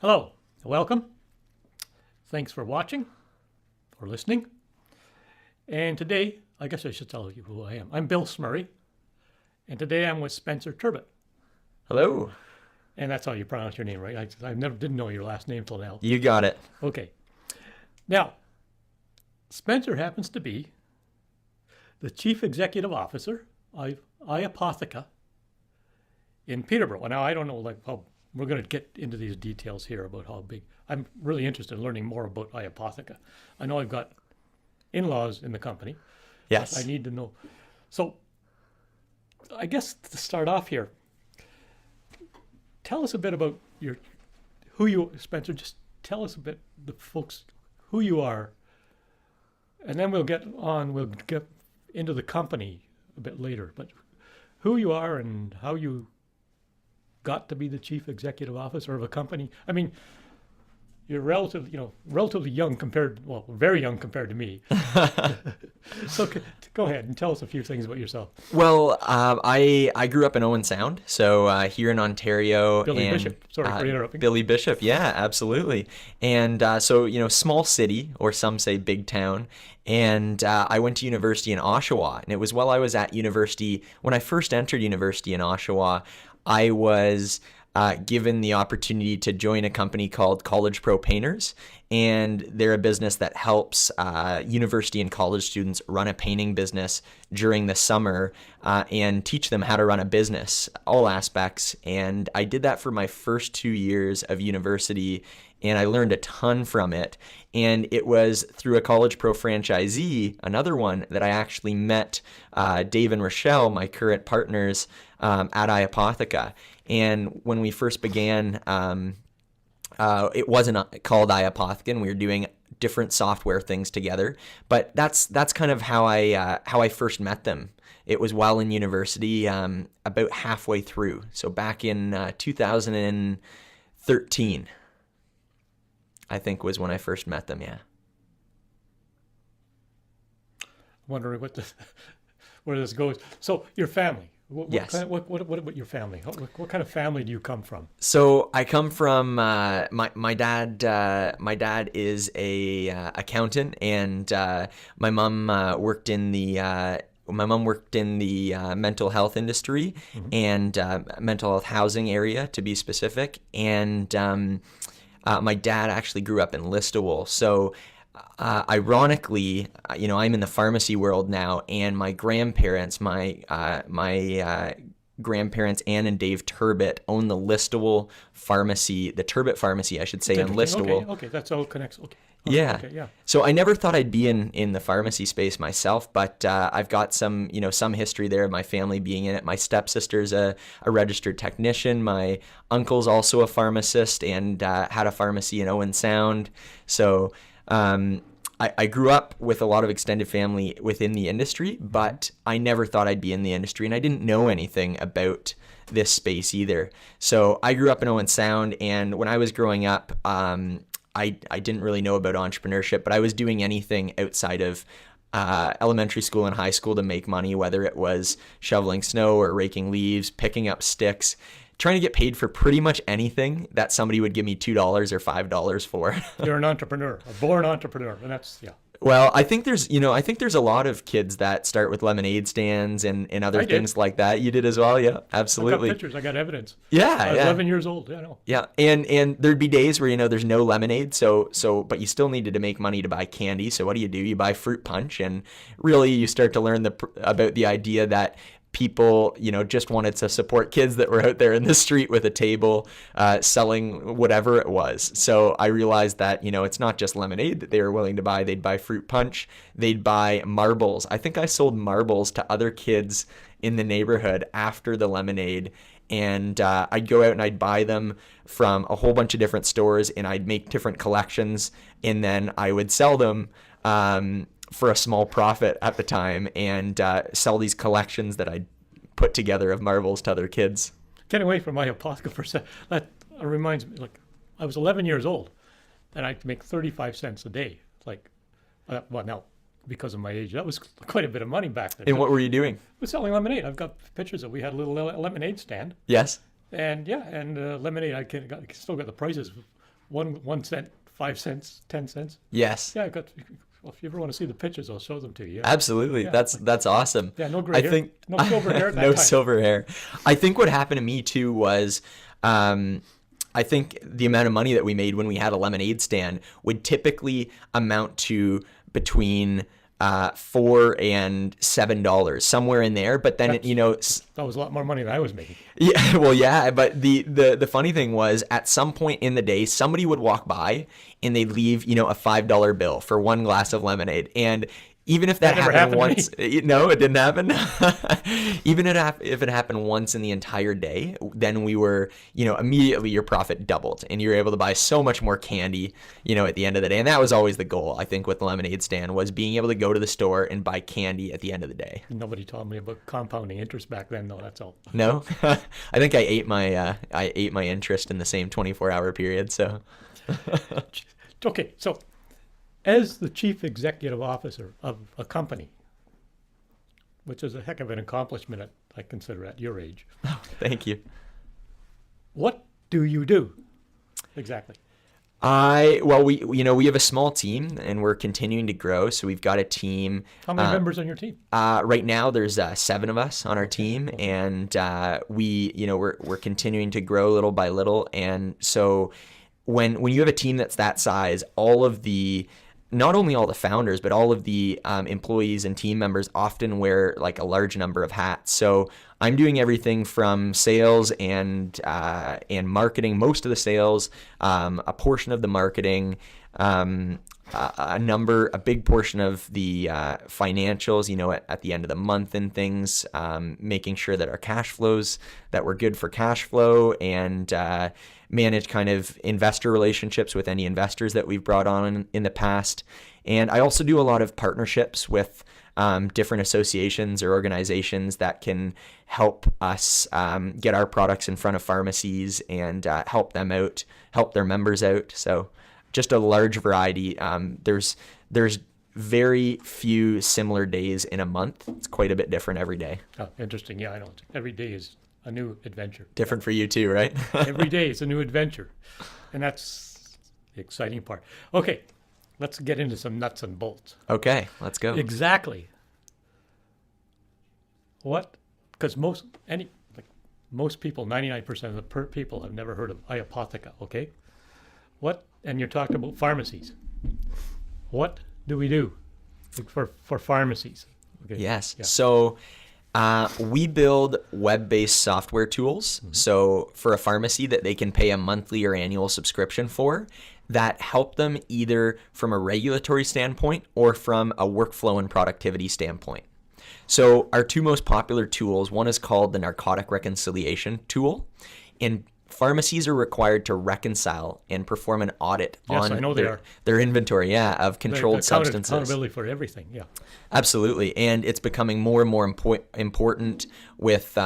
Hello, welcome. Thanks for watching or listening. And today, I guess I should tell you who I am. I'm Bill Smerhy, and today I'm with Spencer Turbitt. Hello. And that's how you pronounce your name, right? I didn't know your last name till now. You got it. Okay. Now, Spencer happens to be the Chief Executive Officer of iApotheca in Peterborough. Now, I don't know how we're going to get into these details here about how big. I'm really interested in learning more about iApotheca. I know I've got in-laws in the company. Yes. I need to know. So, I guess to start off here, tell us a bit about Spencer. Just tell us a bit, the folks, who you are, and then we'll get into the company a bit later. But who you are and how you got to be the chief executive officer of a company. I mean, you're relatively young very young compared to me. So go ahead and tell us a few things about yourself. Well, I grew up in Owen Sound, so here in Ontario. Billy Bishop. Sorry for interrupting. Billy Bishop, yeah, absolutely. And so, small city, or some say big town. And I went to university in Oshawa. And it was while I was at university, when I first entered university in Oshawa, I was given the opportunity to join a company called College Pro Painters, and they're a business that helps university and college students run a painting business during the summer and teach them how to run a business, all aspects. And I did that for my first 2 years of university, and I learned a ton from it. And it was through a College Pro franchisee, another one, that I actually met Dave and Rochelle, my current partners, at iApotheca. And when we first began, it wasn't called iApotheca, and we were doing different software things together. But that's kind of how I first met them. It was while in university, about halfway through. So back in 2013, I think was when I first met them. Yeah. Wondering where this goes. So your family. Yes. What about your family? What kind of family do you come from? So I come from my dad. My dad is a accountant, and my mom worked in the mental health industry, mm-hmm. and mental health housing area, to be specific. And my dad actually grew up in Listowel. So ironically, I'm in the pharmacy world now, and my grandparents, my grandparents, Ann and Dave Turbitt, own the Listowel pharmacy, the Turbitt pharmacy, I should say, in Listowel. Okay, that's all connects. Okay. Yeah. Okay, yeah. So I never thought I'd be in the pharmacy space myself, but I've got some history there of my family being in it. My stepsister's a registered technician. My uncle's also a pharmacist and had a pharmacy in Owen Sound. So I grew up with a lot of extended family within the industry, but I never thought I'd be in the industry, and I didn't know anything about this space either. So I grew up in Owen Sound, and when I was growing up, I didn't really know about entrepreneurship, but I was doing anything outside of elementary school and high school to make money, whether it was shoveling snow or raking leaves, picking up sticks, trying to get paid for pretty much anything that somebody would give me $2 or $5 for. You're an entrepreneur, a born entrepreneur, and that's, yeah. Well, I think there's a lot of kids that start with lemonade stands and other things like that. You did as well, yeah, absolutely. I got pictures, I got evidence. Yeah, I was 11 years old, yeah, I know. Yeah, and there'd be days where there's no lemonade, so but you still needed to make money to buy candy. So what do? You buy fruit punch, and really you start to learn about the idea that people, just wanted to support kids that were out there in the street with a table selling whatever it was. So I realized that, it's not just lemonade that they were willing to buy. They'd buy fruit punch. They'd buy marbles. I think I sold marbles to other kids in the neighborhood after the lemonade. And I'd go out and I'd buy them from a whole bunch of different stores, and I'd make different collections, and then I would sell them for a small profit at the time, and sell these collections that I'd put together of marbles to other kids. Getting away from iApotheca for a second, that reminds me, I was 11 years old, and I'd make 35 cents a day. Now, because of my age, that was quite a bit of money back then. And what were you doing? We're selling lemonade. I've got pictures that we had a little lemonade stand. Yes. And lemonade, I still got the prices 1 cent, 5 cents, 10 cents. Yes. Yeah, I got. Well, if you ever want to see the pictures, I'll show them to you. Yeah. Absolutely. Yeah. That's awesome. Yeah, no gray I hair. think No silver hair at that no time. silver hair. I think what happened to me too was I think the amount of money that we made when we had a lemonade stand would typically amount to between $4 and $7, somewhere in there. But then, That was a lot more money than I was making. yeah, well, yeah. But the funny thing was, at some point in the day, somebody would walk by and they'd leave, a $5 bill for one glass of lemonade. And even if that never happened happened to once, no, it didn't happen. Even if it happened once in the entire day, then we were, immediately your profit doubled and you were able to buy so much more candy, at the end of the day. And that was always the goal, I think, with the lemonade stand, was being able to go to the store and buy candy at the end of the day. Nobody taught me about compounding interest back then, though. That's all. No, I think I ate my interest in the same 24-hour period. So, Okay, so as the chief executive officer of a company, which is a heck of an accomplishment, I consider, at your age, thank you. what do you do exactly? We have a small team and we're continuing to grow. So we've got a team. How many members on your team? Right now there's 7 of us on our team, and we're continuing to grow little by little. And so when you have a team that's that size, not only all the founders, but all of the employees and team members often wear like a large number of hats. So I'm doing everything from sales and marketing, most of the sales, a portion of the marketing, a big portion of the financials, at the end of the month and things, making sure that our cash flows, that we're good for cash flow, and manage kind of investor relationships with any investors that we've brought on in the past. And I also do a lot of partnerships with different associations or organizations that can help us get our products in front of pharmacies and help them out, help their members out. So just a large variety. There's very few similar days in a month. It's quite a bit different every day. Oh, interesting. Yeah, I know. Every day is a new adventure. Different for you too, right? Every day is a new adventure. And that's the exciting part. Okay, let's get into some nuts and bolts. Okay, let's go. Exactly. What? Because most people, 99% of the people have never heard of iApotheca, okay? What? And you're talking about pharmacies. What do we do for pharmacies? Okay. Yes. Yeah. So we build web-based software tools. Mm-hmm. So for a pharmacy that they can pay a monthly or annual subscription for, that help them either from a regulatory standpoint or from a workflow and productivity standpoint. So our 2 most popular tools, one is called the narcotic reconciliation tool, and pharmacies are required to reconcile and perform an audit on their inventory, of controlled substances. Accountability for everything, yeah. Absolutely, and it's becoming more and more important with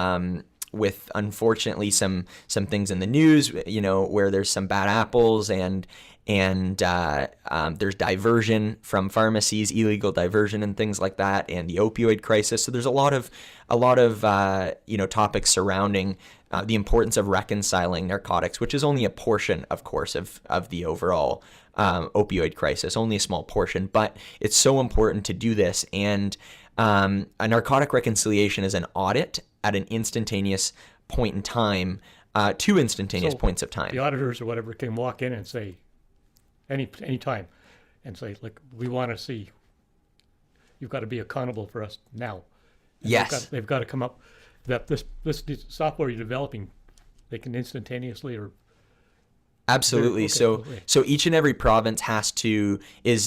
unfortunately some things in the news, where there's some bad apples and there's diversion from pharmacies, illegal diversion and things like that, and the opioid crisis. So there's a lot of topics surrounding the importance of reconciling narcotics, which is only a portion, of course, of the overall opioid crisis, only a small portion, but it's so important to do this. And a narcotic reconciliation is an audit at an instantaneous point in time, 2 instantaneous points of time. The auditors or whatever can walk in and say, any time, and say, look, we want to see, you've got to be accountable for us now. And yes. They've got to come up, that this software you're developing, they can instantaneously or... Absolutely. So each and every province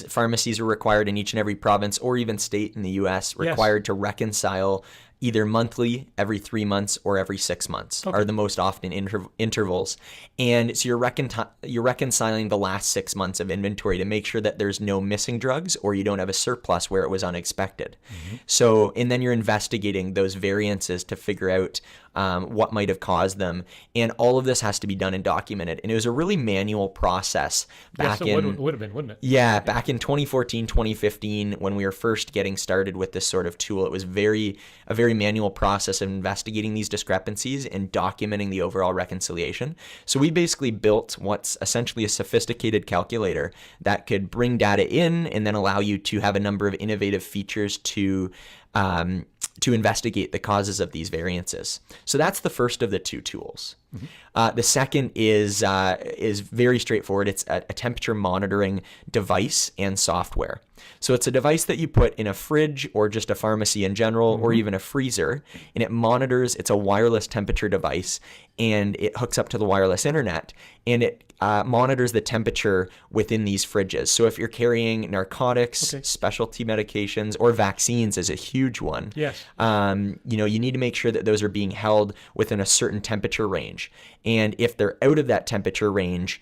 pharmacies are required in each and every province or even state in the U.S. required to reconcile either monthly, every 3 months, or every 6 months are the most often intervals. And so you're reconciling the last 6 months of inventory to make sure that there's no missing drugs or you don't have a surplus where it was unexpected. Mm-hmm. So, and then you're investigating those variances to figure out what might have caused them. And all of this has to be done and documented. And it was a really manual process back in... would have been, wouldn't it? Yeah, back in 2014, 2015, when we were first getting started with this sort of tool, it was a very very manual process of investigating these discrepancies and documenting the overall reconciliation. So we basically built what's essentially a sophisticated calculator that could bring data in and then allow you to have a number of innovative features to investigate the causes of these variances. So that's the first of the two tools. The second is very straightforward. It's a temperature monitoring device and software. So it's a device that you put in a fridge or just a pharmacy in general, or even a freezer, and it monitors. It's a wireless temperature device, and it hooks up to the wireless internet, and it monitors the temperature within these fridges. So if you're carrying narcotics, specialty medications, or vaccines is a huge one. Yes. You need to make sure that those are being held within a certain temperature range. And if they're out of that temperature range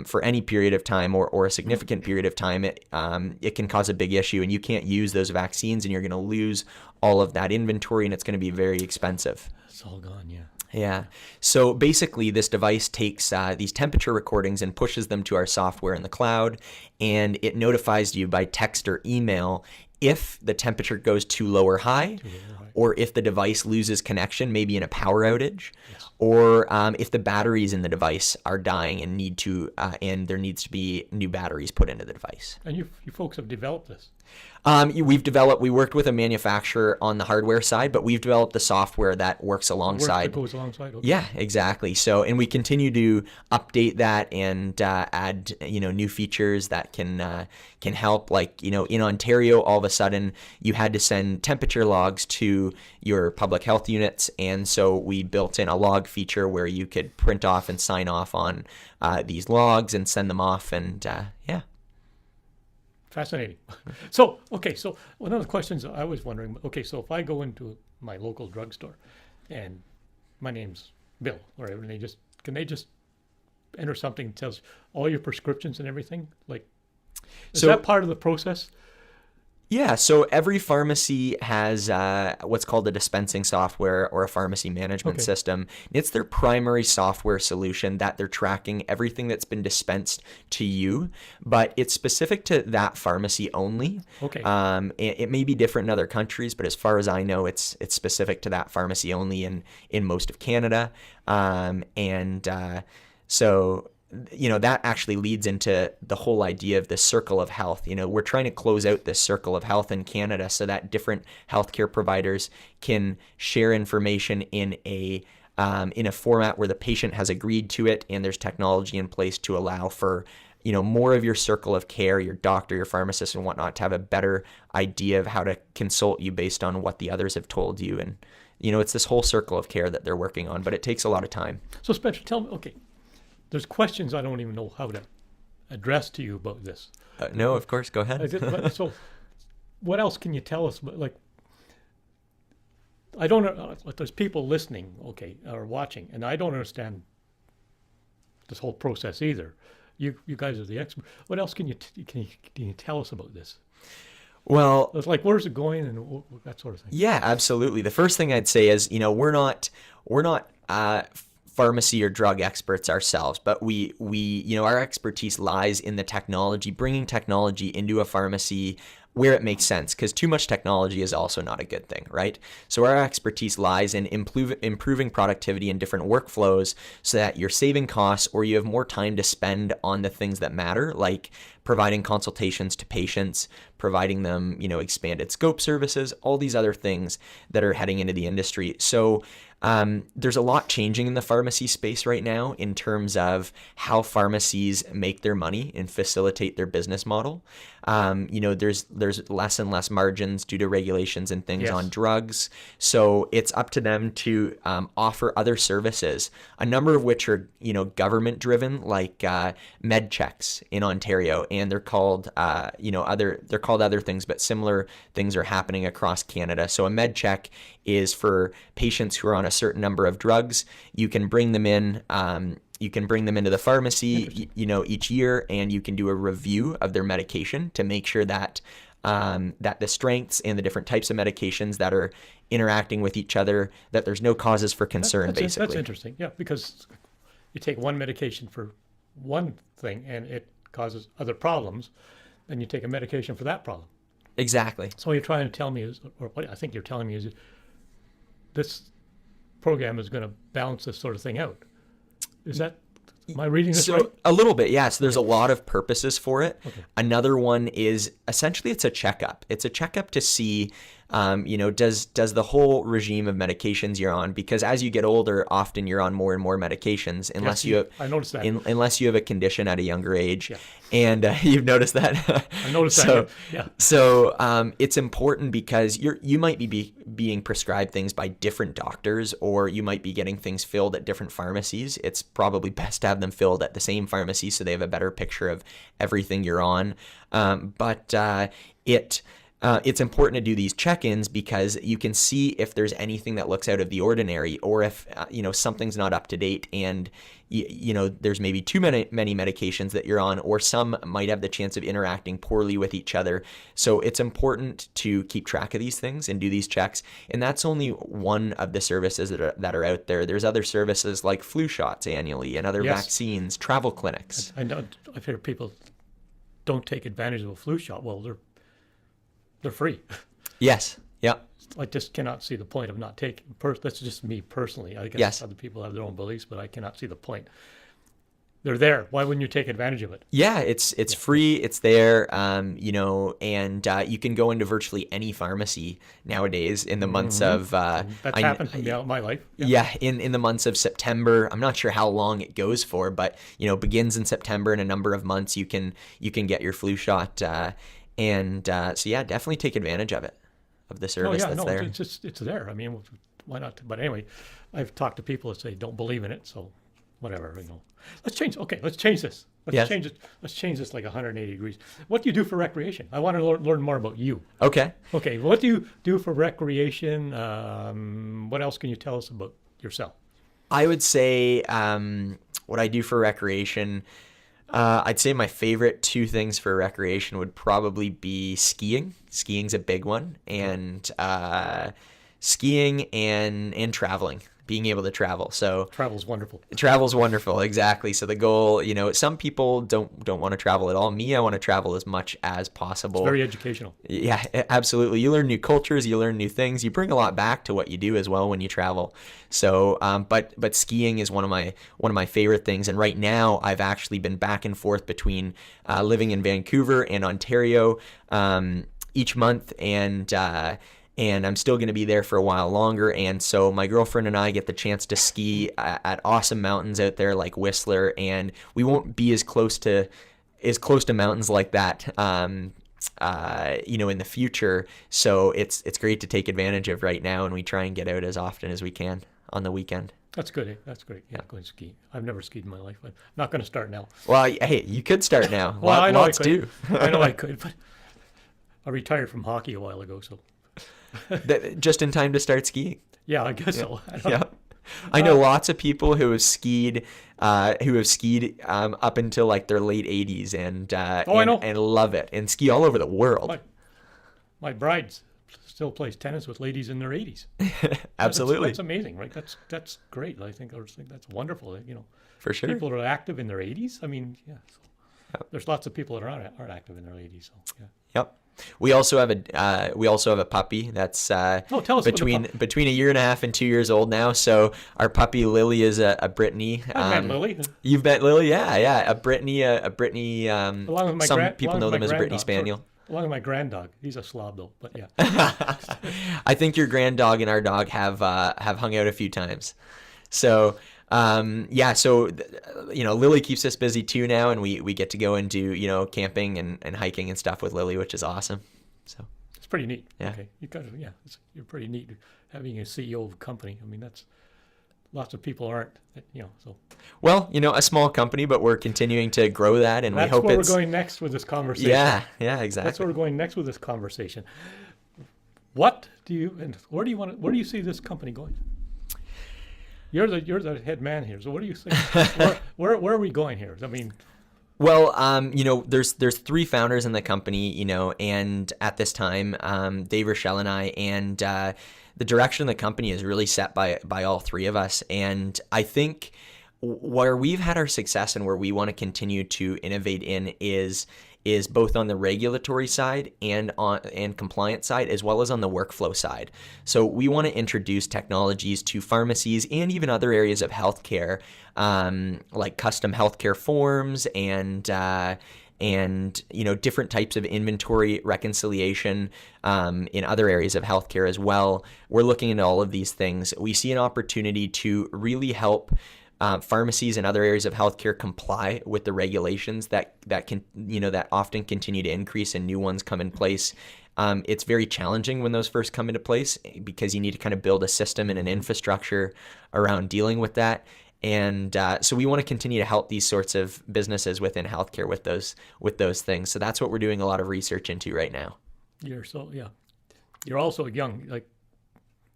for any period of time or a significant period of time, it can cause a big issue, and you can't use those vaccines, and you're going to lose all of that inventory, and it's going to be very expensive. It's all gone, yeah. Yeah. So basically, this device takes these temperature recordings and pushes them to our software in the cloud, and it notifies you by text or email if the temperature goes too low or high, or if the device loses connection, maybe in a power outage, or if the batteries in the device are dying and and there needs to be new batteries put into the device. And you folks have developed this. We worked with a manufacturer on the hardware side, but we've developed the software that works alongside. That goes alongside. Okay. Yeah, exactly. So, and we continue to update that and add, new features that can help. Like, in Ontario, all of a sudden you had to send temperature logs to your public health units, and so we built in a log feature where you could print off and sign off on these logs and send them off, and yeah. Fascinating. So one of the questions I was wondering, so if I go into my local drugstore and my name's Bill, or whatever, and can they just enter something that tells all your prescriptions and everything? Like, is that part of the process? Yeah, so every pharmacy has what's called a dispensing software or a pharmacy management system. It's their primary software solution that they're tracking everything that's been dispensed to you, but it's specific to that pharmacy only. Okay. It may be different in other countries, but as far as I know, it's specific to that pharmacy only in most of Canada. So that actually leads into the whole idea of the circle of health. We're trying to close out this circle of health in Canada so that different healthcare providers can share information in a format where the patient has agreed to it, and there's technology in place to allow for more of your circle of care, your doctor, your pharmacist, and whatnot, to have a better idea of how to consult you based on what the others have told you. And it's this whole circle of care that they're working on, but it takes a lot of time. So Spencer, tell me, there's questions I don't even know how to address to you about this. No, of course, go ahead. So what else can you tell us? Like, I don't know, there's people listening, or watching, and I don't understand this whole process either. You guys are the expert. What else can you tell us about this? Well, it's like, where's it going and that sort of thing. Yeah, absolutely. The first thing I'd say is, we're not pharmacy or drug experts ourselves, but we our expertise lies in the technology, bringing technology into a pharmacy where it makes sense, because too much technology is also not a good thing, right? So our expertise lies in improving productivity in different workflows so that you're saving costs, or you have more time to spend on the things that matter, like providing consultations to patients, providing them, expanded scope services, all these other things that are heading into the industry. So there's a lot changing in the pharmacy space right now in terms of how pharmacies make their money and facilitate their business model. There's less and less margins due to regulations and things on drugs. So it's up to them to offer other services, a number of which are, government driven, like med checks in Ontario, and they're called other things, but similar things are happening across Canada. So a med check is for patients who are on a certain number of drugs. You can bring them in. You can bring them into the pharmacy, each year, and you can do a review of their medication to make sure that that the strengths and the different types of medications that are interacting with each other, that there's no causes for concern, basically. That's interesting, yeah, because you take one medication for one thing and it causes other problems, then you take a medication for that problem. Exactly. So what you're trying to tell me is, or what I think you're telling me is, this program is going to balance this sort of thing out. Is that, am I reading this So right? a little bit, yeah. So there's a lot of purposes for it. Okay. Another one is essentially it's a checkup. It's a checkup to see, does the whole regime of medications you're on, because as you get older, often you're on more and more medications, unless Yes, you have, I noticed that. unless you have a condition at a younger age. Yeah. And you've noticed that. I noticed so, that. Yeah. So it's important because you might be being prescribed things by different doctors, or you might be getting things filled at different pharmacies. It's probably best to have them filled at the same pharmacy so they have a better picture of everything you're on. It's important to do these check-ins because you can see if there's anything that looks out of the ordinary, or if something's not up to date, and there's maybe too many medications that you're on, or some might have the chance of interacting poorly with each other. So it's important to keep track of these things and do these checks. And that's only one of the services that are out there. There's other services like flu shots annually and other Yes. vaccines, travel clinics. I know. I've heard people don't take advantage of a flu shot. Well, they're free. Yes. Yeah. I just cannot see the point of not taking. That's just me personally. I guess Yes. other people have their own beliefs, but I cannot see the point. They're there. Why wouldn't you take advantage of it? Yeah, it's free. It's there, and you can go into virtually any pharmacy nowadays in the months of. That's happened in my life. Yeah, in the months of September. I'm not sure how long it goes for, but begins in September. In a number of months, you can get your flu shot, so yeah, definitely take advantage of it, of the service that's there. It's there. I mean, why not? But anyway, I've talked to people that say don't believe in it, so whatever. Let's change. Okay, let's change this. Yes. Let's change this like 180 degrees. What do you do for recreation? I want to learn more about you. Okay. Okay, what do you do for recreation? What else can you tell us about yourself? I would say what I do for recreation. I'd say my favorite two things for recreation would probably be skiing. Skiing's a big one, and skiing and traveling. Being able to travel. So Travel's wonderful. Travel's wonderful, exactly. So the goal, some people don't want to travel at all. Me, I want to travel as much as possible. It's very educational. Yeah, absolutely. You learn new cultures, you learn new things. You bring a lot back to what you do as well when you travel. So, but skiing is one of my favorite things. And right now, I've actually been back and forth between living in Vancouver and Ontario each month, and I'm still going to be there for a while longer. And so my girlfriend and I get the chance to ski at awesome mountains out there like Whistler, and we won't be as close to mountains like that, in the future. So it's great to take advantage of right now, and we try and get out as often as we can on the weekend. That's good. That's great. Yeah, going skiing. I've never skied in my life. I'm not going to start now. Well, hey, you could start now. Well, I know Lots I could. do. I know I could, but I retired from hockey a while ago, so. Just in time to start skiing. Yeah, I guess so. Yeah. I know lots of people who have skied up until like their late 80s I know. and love it and ski all over the world. My bride still plays tennis with ladies in their 80s. Absolutely. That's amazing, right? That's great. I think that's wonderful. For sure. People are active in their 80s. I mean, yeah. So there's lots of people that aren't active in their 80s. So yeah. Yep. We also have a puppy that's tell us between a year and a half and 2 years old now. So our puppy Lily is a Brittany. I met Lily. You've met Lily, yeah. A Brittany. Along with Some people know them as a Brittany Spaniel. Along with my grand dog. He's a slob though, but yeah. I think your grand dog and our dog have hung out a few times. So. So Lily keeps us busy too now, and we get to go and do camping and hiking and stuff with Lily, which is awesome. So it's pretty neat. Yeah. Okay, you're pretty neat having a CEO of a company. I mean, that's lots of people aren't. So. Well, a small company, but we're continuing to grow that, and we hope that's where we're going next with this conversation. Yeah, exactly. That's where we're going next with this conversation. Where do you see this company going? You're the head man here. So what do you think? where are we going here? I mean, well, there's three founders in the company, and at this time, Dave, Rochelle, and I, and the direction of the company is really set by all three of us. And I think where we've had our success and where we want to continue to innovate in is is both on the regulatory side and compliance side, as well as on the workflow side. So we want to introduce technologies to pharmacies and even other areas of healthcare, like custom healthcare forms and different types of inventory reconciliation in other areas of healthcare as well. We're looking into all of these things. We see an opportunity to really help pharmacies and other areas of healthcare comply with the regulations that often continue to increase and new ones come in place. It's very challenging when those first come into place because you need to kind of build a system and an infrastructure around dealing with that. And so we want to continue to help these sorts of businesses within healthcare with those things. So that's what we're doing a lot of research into right now. You're also young. Like,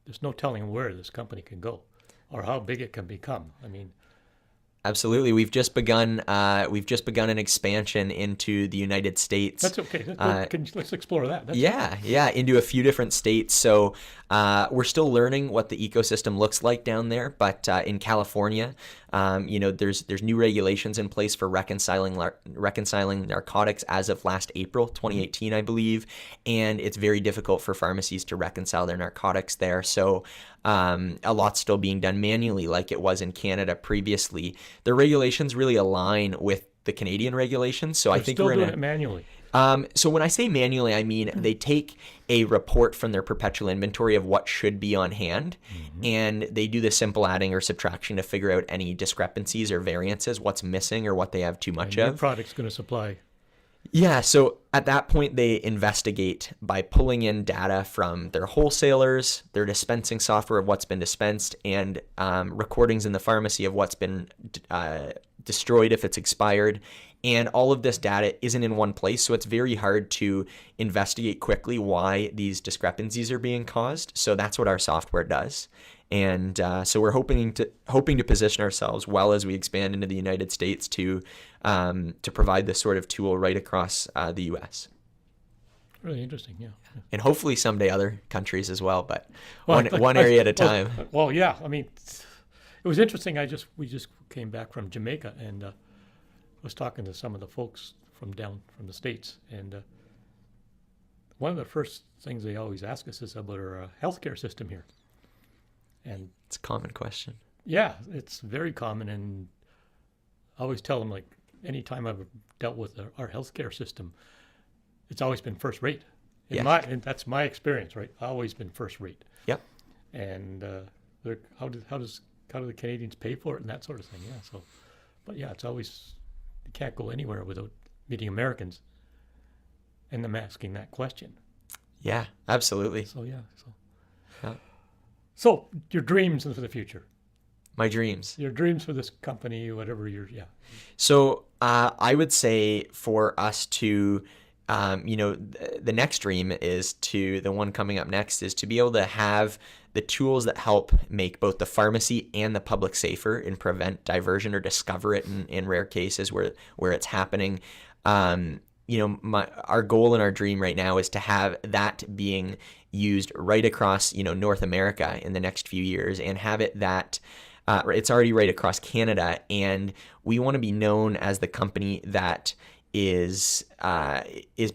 there's no telling where this company can go or how big it can become. I mean, absolutely. We've just begun an expansion into the United States. That's okay. Let's explore that. Into a few different states. So we're still learning what the ecosystem looks like down there. But in California, there's new regulations in place for reconciling narcotics as of last April 2018, I believe, and it's very difficult for pharmacies to reconcile their narcotics there. So a lot's still being done manually, like it was in Canada previously. The regulations really align with the Canadian regulations, so I think we're doing it manually. So when I say manually, I mean they take a report from their perpetual inventory of what should be on hand, and they do the simple adding or subtraction to figure out any discrepancies or variances, what's missing or what they have too much of. Your product's going to supply. Yeah, so at that point, they investigate by pulling in data from their wholesalers, their dispensing software of what's been dispensed, and recordings in the pharmacy of what's been destroyed if it's expired. And all of this data isn't in one place, so it's very hard to investigate quickly why these discrepancies are being caused. So that's what our software does. And so we're hoping to position ourselves well as we expand into the United States to provide this sort of tool right across the U.S. Really interesting, yeah. And hopefully someday other countries as well, but one area at a time. Well, yeah. I mean, it was interesting. We just came back from Jamaica and was talking to some of the folks from the States, and one of the first things they always ask us is about our healthcare system here. And it's a common question. Yeah, it's very common, and I always tell them, like, anytime I've dealt with our healthcare system, it's always been first rate. And that's my experience, right? Always been first rate. Yep. And how do the Canadians pay for it and that sort of thing? Yeah. So, but yeah, it's always, you can't go anywhere without meeting Americans and them asking that question. Yeah, absolutely. So yeah. Yeah. So your dreams for the future. My dreams. Your dreams for this company, whatever So I would say for us to, the next dream is the one coming up next is to be able to have the tools that help make both the pharmacy and the public safer and prevent diversion or discover it in rare cases where it's happening. Our goal and our dream right now is to have that being used right across, North America in the next few years, and have it that it's already right across Canada, and we want to be known as the company that is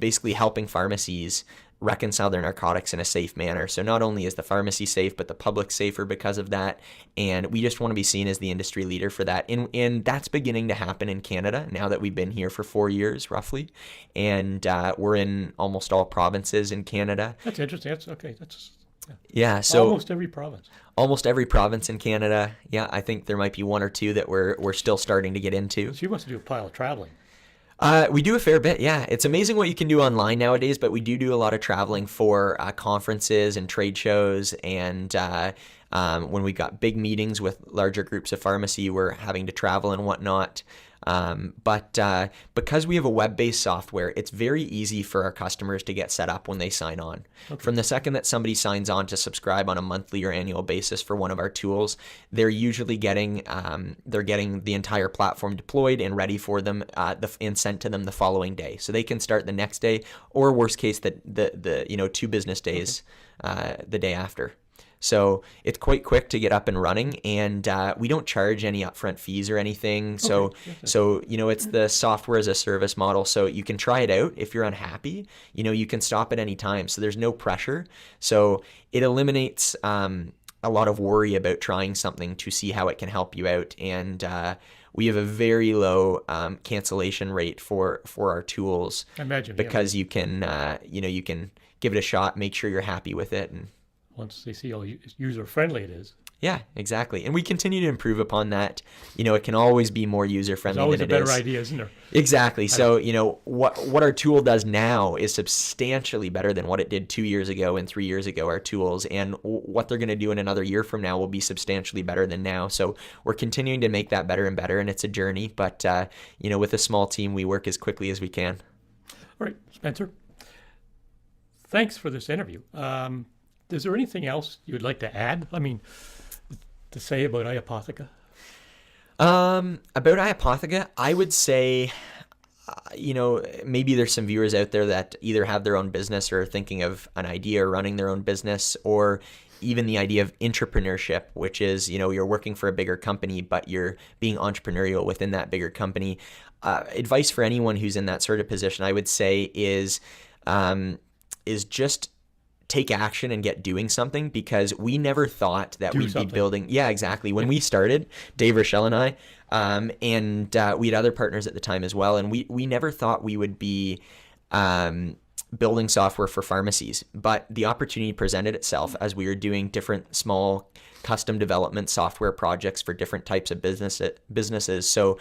basically helping pharmacies reconcile their narcotics in a safe manner. So not only is the pharmacy safe, but the public safer because of that. And we just want to be seen as the industry leader for that. And that's beginning to happen in Canada now that we've been here for 4 years, roughly. And we're in almost all provinces in Canada. That's interesting. That's okay. Yeah. So almost every province. Almost every province in Canada. Yeah, I think there might be one or two that we're still starting to get into. So you must do a pile of traveling. We do a fair bit, yeah. It's amazing what you can do online nowadays, but we do a lot of traveling for conferences and trade shows, and when we got big meetings with larger groups of pharmacy, we're having to travel and whatnot. But because we have a web-based software, it's very easy for our customers to get set up when they sign on. Okay. From the second that somebody signs on to subscribe on a monthly or annual basis for one of our tools, they're usually getting the entire platform deployed and ready for them and sent to them the following day. So they can start the next day, or worst case, the 2 business days, the day after. So it's quite quick to get up and running, and we don't charge any upfront fees or anything. So, Okay. Yes, it's the software as a service model. So you can try it out. If you're unhappy, you can stop at any time. So there's no pressure. So it eliminates a lot of worry about trying something to see how it can help you out. And we have a very low cancellation rate for our tools. I imagine. Because you can, you can give it a shot, make sure you're happy with it. And once they see how user-friendly it is. yeah, exactly. And we continue to improve upon that. It can always be more user-friendly There's always than a it better is. idea, isn't there? Exactly. So, what our tool does now is substantially better than what it did 2 years ago and 3 years ago, our tools. And what they're going to do in another year from now will be substantially better than now. So we're continuing to make that better and better, and it's a journey. But, with a small team, we work as quickly as we can. All right, Spencer, thanks for this interview. Is there anything else you would like to add? I mean, to say about iApotheca? About iApotheca, I would say, maybe there's some viewers out there that either have their own business or are thinking of an idea or running their own business, or even the idea of entrepreneurship, which is, you're working for a bigger company, but you're being entrepreneurial within that bigger company. Advice for anyone who's in that sort of position, I would say, is just take action and get doing something, because we never thought that we'd be building. Yeah, exactly. When we started, Dave Rochelle and I, and we had other partners at the time as well, and we never thought we would be building software for pharmacies. But the opportunity presented itself as we were doing different small custom development software projects for different types of businesses. So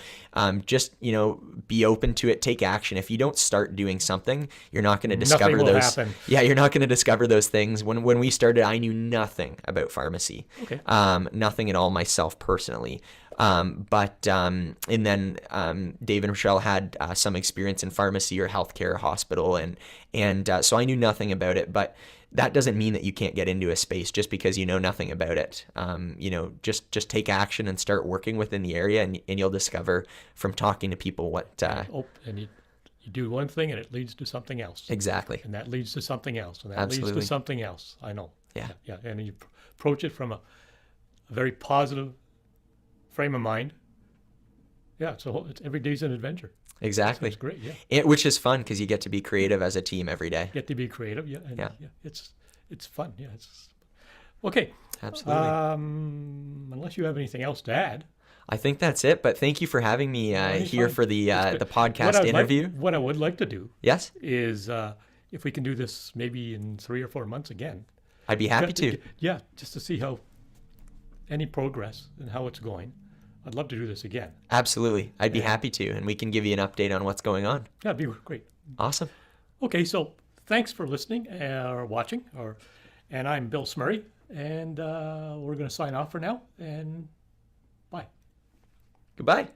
just, be open to it, take action. If you don't start doing something, you're not going to discover those. Happen. Yeah, you're not going to discover those things. When we started, I knew nothing about pharmacy. Okay. Nothing at all myself personally. And then Dave and Rochelle had some experience in pharmacy or healthcare or hospital, and so I knew nothing about it. But that doesn't mean that you can't get into a space just because you know nothing about it. Just take action and start working within the area, and you'll discover from talking to people what. And you do one thing and it leads to something else. Exactly. And that leads to something else, and that Absolutely. leads to something else. I know. Yeah. Yeah. And you approach it from a very positive frame of mind. Yeah. So every day's an adventure. Exactly. It's great. Yeah. Which is fun because you get to be creative as a team every day. Get to be creative. Yeah. And Yeah. It's fun. Yeah. It's okay. Absolutely. Unless you have anything else to add. I think that's it. But thank you for having me here for the podcast interview. What I would like to do. Yes. Is if we can do this maybe in 3 or 4 months again. I'd be happy to. Yeah, just to see how any progress and how it's going. I'd love to do this again. Absolutely. I'd be happy to, and we can give you an update on what's going on. That'd be great. Awesome. Okay, so thanks for listening or watching. And I'm Bill Smerhy, and we're going to sign off for now, and bye. Goodbye.